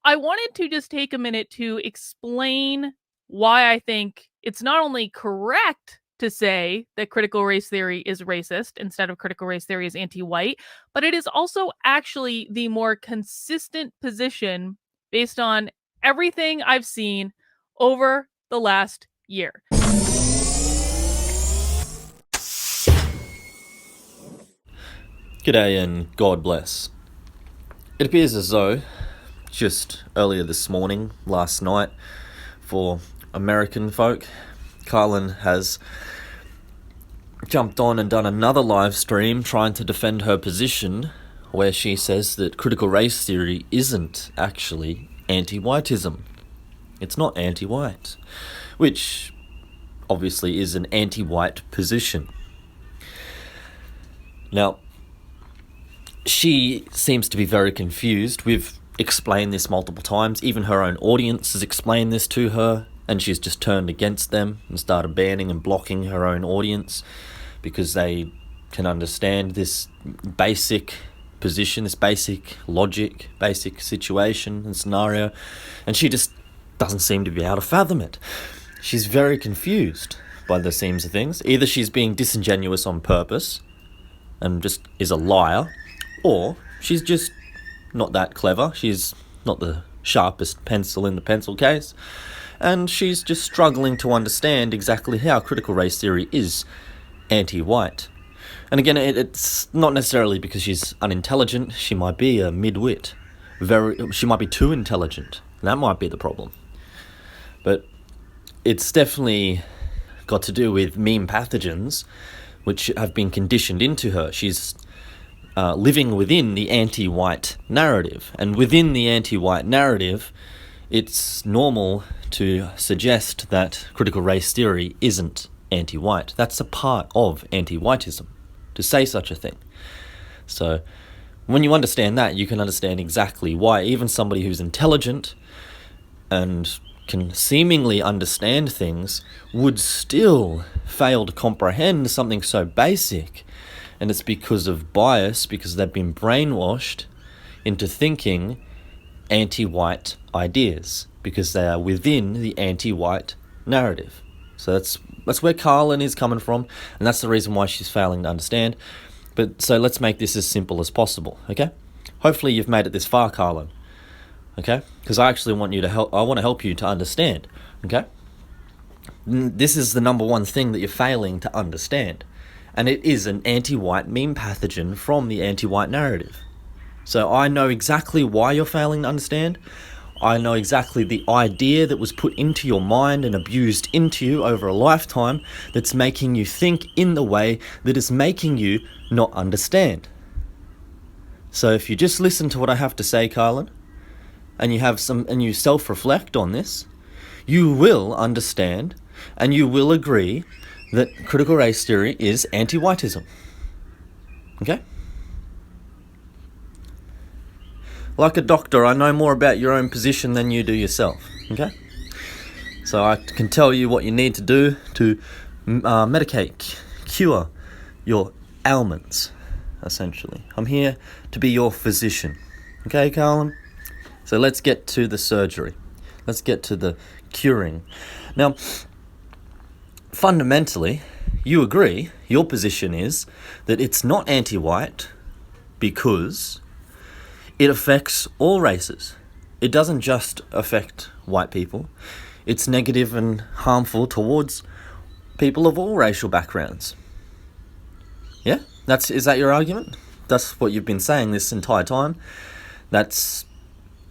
I wanted to just take a minute to explain why I think it's not only correct to say that critical race theory is racist instead of critical race theory is anti-white, but it is also actually the more consistent position based on everything I've seen over the last year. G'day and God bless. It appears as though just earlier this morning, last night, for American folk, Karlyn has jumped on and done another live stream trying to defend her position where she says that critical race theory isn't actually anti-whiteism. It's not anti-white, which obviously is an anti-white position. Now, she seems to be very confused. We've explained this multiple times. Even her own audience has explained this to her, and she's just turned against them and started banning and blocking her own audience because they can understand this basic position, this basic logic, basic situation and scenario, and she just doesn't seem to be able to fathom it. She's very confused by the seams of things. Either she's being disingenuous on purpose and just is a liar, or she's just not that clever. She's not the sharpest pencil in the pencil case, and she's just struggling to understand exactly how critical race theory is anti-white. And again, it's not necessarily because she's unintelligent. She might be a midwit. She might be too intelligent. That might be the problem. But it's definitely got to do with meme pathogens which have been conditioned into her. She's living within the anti-white narrative. And within the anti-white narrative, it's normal to suggest that critical race theory isn't anti-white. That's a part of anti-whiteism, to say such a thing. So when you understand that, you can understand exactly why even somebody who's intelligent and can seemingly understand things would still fail to comprehend something so basic. And it's because of bias, because they've been brainwashed into thinking anti-white ideas, because they are within the anti-white narrative. So that's where Karlyn is coming from, and that's the reason why she's failing to understand. But so let's make this as simple as possible, okay? Hopefully you've made it this far, Karlyn, okay? Because I actually want you to help. I want to help you to understand, okay? This is the number one thing that you're failing to understand. And it is an anti-white meme pathogen from the anti-white narrative. So I know exactly why you're failing to understand. I know exactly the idea that was put into your mind and abused into you over a lifetime that's making you think in the way that is making you not understand. So if you just listen to what I have to say, Karlyn, and you self-reflect on this, you will understand and you will agree that critical race theory is anti-whiteism. Okay? Like a doctor, I know more about your own position than you do yourself. Okay? So I can tell you what you need to do to medicate, cure your ailments, essentially. I'm here to be your physician. Okay, Karlyn? So let's get to the surgery. Let's get to the curing. Now, fundamentally, you agree, your position is that it's not anti-white because it affects all races. It doesn't just affect white people. It's negative and harmful towards people of all racial backgrounds. Yeah? Is that your argument? That's what you've been saying this entire time. That's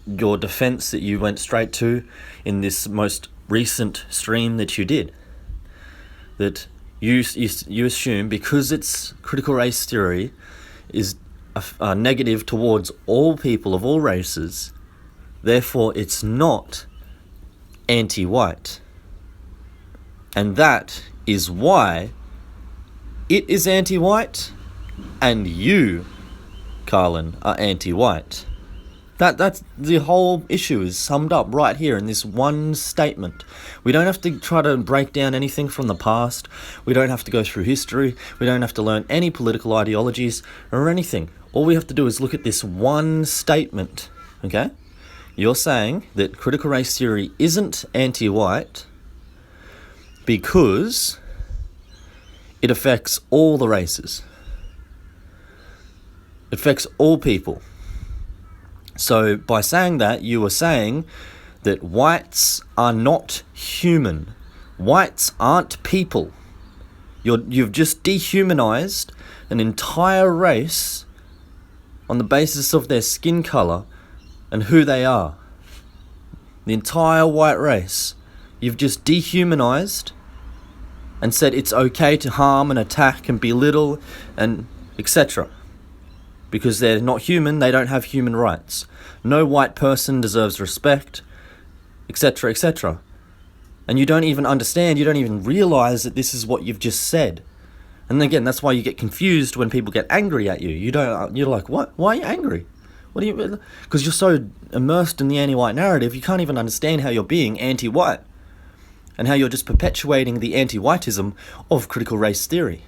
your defense that you went straight to in this most recent stream that you did. That you assume because it's critical race theory is negative towards all people of all races, therefore it's not anti-white. And that is why it is anti-white and you, Karlyn, are anti-white. That's the whole issue is summed up right here in this one statement. We don't have to try to break down anything from the past. We don't have to go through history. We don't have to learn any political ideologies or anything. All we have to do is look at this one statement, okay? You're saying that critical race theory isn't anti-white because it affects all the races. It affects all people. So by saying that, you are saying that whites are not human. Whites aren't people. You've just dehumanized an entire race on the basis of their skin color and who they are. The entire white race. You've just dehumanized and said it's okay to harm and attack and belittle and etc. Because they're not human, they don't have human rights. No white person deserves respect, etc., etc. And you don't even understand, you don't even realize that this is what you've just said. And again, that's why you get confused when people get angry at you. You're like, what? Why are you angry? What do you? Because you're so immersed in the anti-white narrative, you can't even understand how you're being anti-white and how you're just perpetuating the anti-whiteism of critical race theory.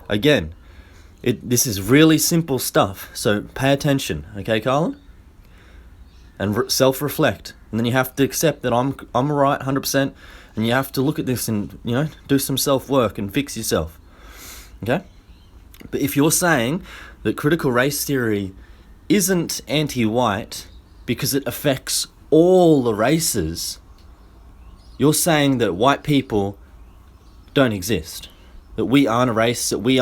Again, this is really simple stuff, so pay attention, okay, Karlyn? And self-reflect. And then you have to accept that I'm right 100%, and you have to look at this and, do some self-work and fix yourself, okay? But if you're saying that critical race theory isn't anti-white because it affects all the races, you're saying that white people don't exist, that we aren't a race, that we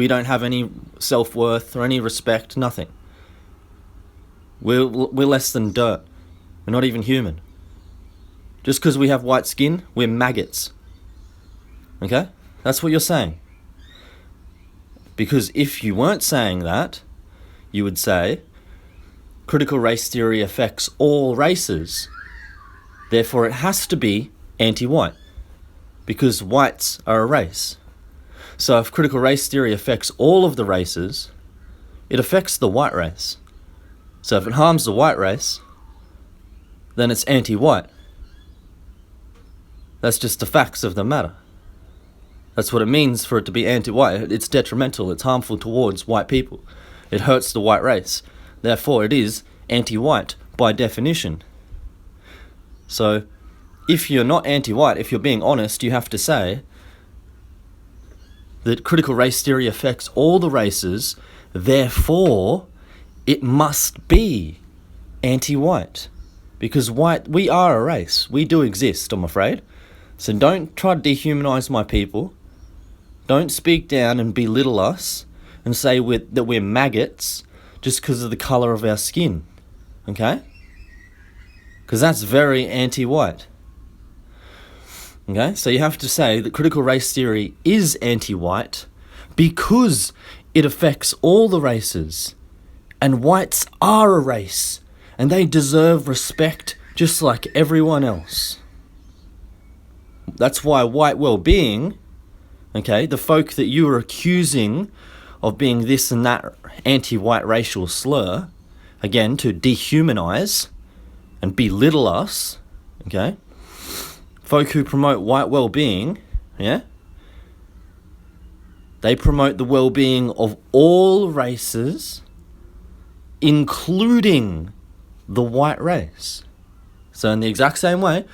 don't have any self-worth or any respect, nothing. We're less than dirt. We're not even human. Just because we have white skin, we're maggots. Okay? That's what you're saying. Because if you weren't saying that, you would say, critical race theory affects all races, therefore it has to be anti-white, because whites are a race. So if critical race theory affects all of the races, it affects the white race. So if it harms the white race, then it's anti-white. That's just the facts of the matter. That's what it means for it to be anti-white. It's detrimental, it's harmful towards white people. It hurts the white race. Therefore, it is anti-white by definition. So, if you're not anti-white, if you're being honest, you have to say that critical race theory affects all the races, therefore, it must be anti-white. Because we are a race. We do exist, I'm afraid. So don't try to dehumanize my people. Don't speak down and belittle us and say that we're maggots just because of the color of our skin. Okay? Because that's very anti-white. Okay? So you have to say that critical race theory is anti-white because it affects all the races. And whites are a race. And they deserve respect just like everyone else. That's why white well-being, okay, the folk that you are accusing of being this and that anti-white racial slur, again, to dehumanize and belittle us, okay, folk who promote white well-being, yeah, they promote the well-being of all races, including the white race. So in the exact same way,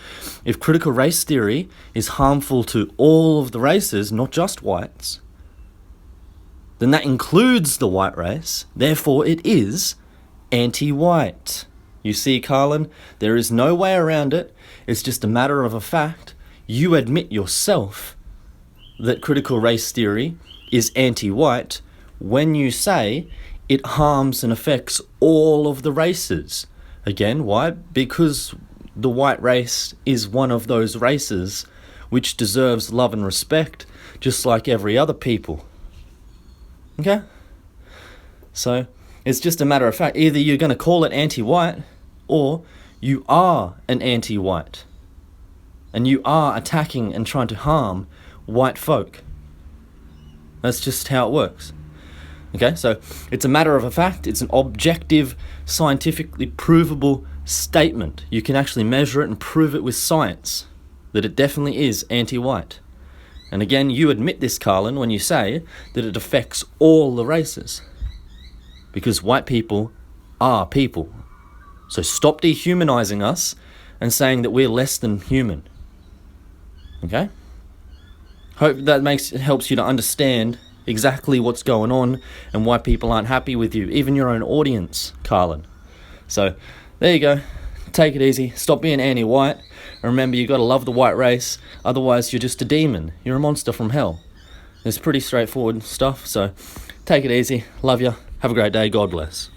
if critical race theory is harmful to all of the races, not just whites, then that includes the white race. Therefore, it is anti-white. You see, Karlyn, there is no way around it. It's just a matter of a fact. You admit yourself that critical race theory is anti-white when you say it harms and affects all of the races. Again, why? Because the white race is one of those races which deserves love and respect, just like every other people. Okay? So, it's just a matter of fact. Either you're going to call it anti-white, or you are an anti-white. And you are attacking and trying to harm white folk. That's just how it works. Okay, so it's a matter of a fact. It's an objective, scientifically provable statement. You can actually measure it and prove it with science that it definitely is anti-white. And again, you admit this, Karlyn, when you say that it affects all the races. Because white people are people. So stop dehumanizing us and saying that we're less than human. Okay? Hope that helps you to understand exactly what's going on and why people aren't happy with you, even your own audience, Karlyn. So there you go. Take it easy. Stop being anti-white. And remember, you got to love the white race. Otherwise, you're just a demon. You're a monster from hell. It's pretty straightforward stuff. So take it easy. Love you. Have a great day. God bless.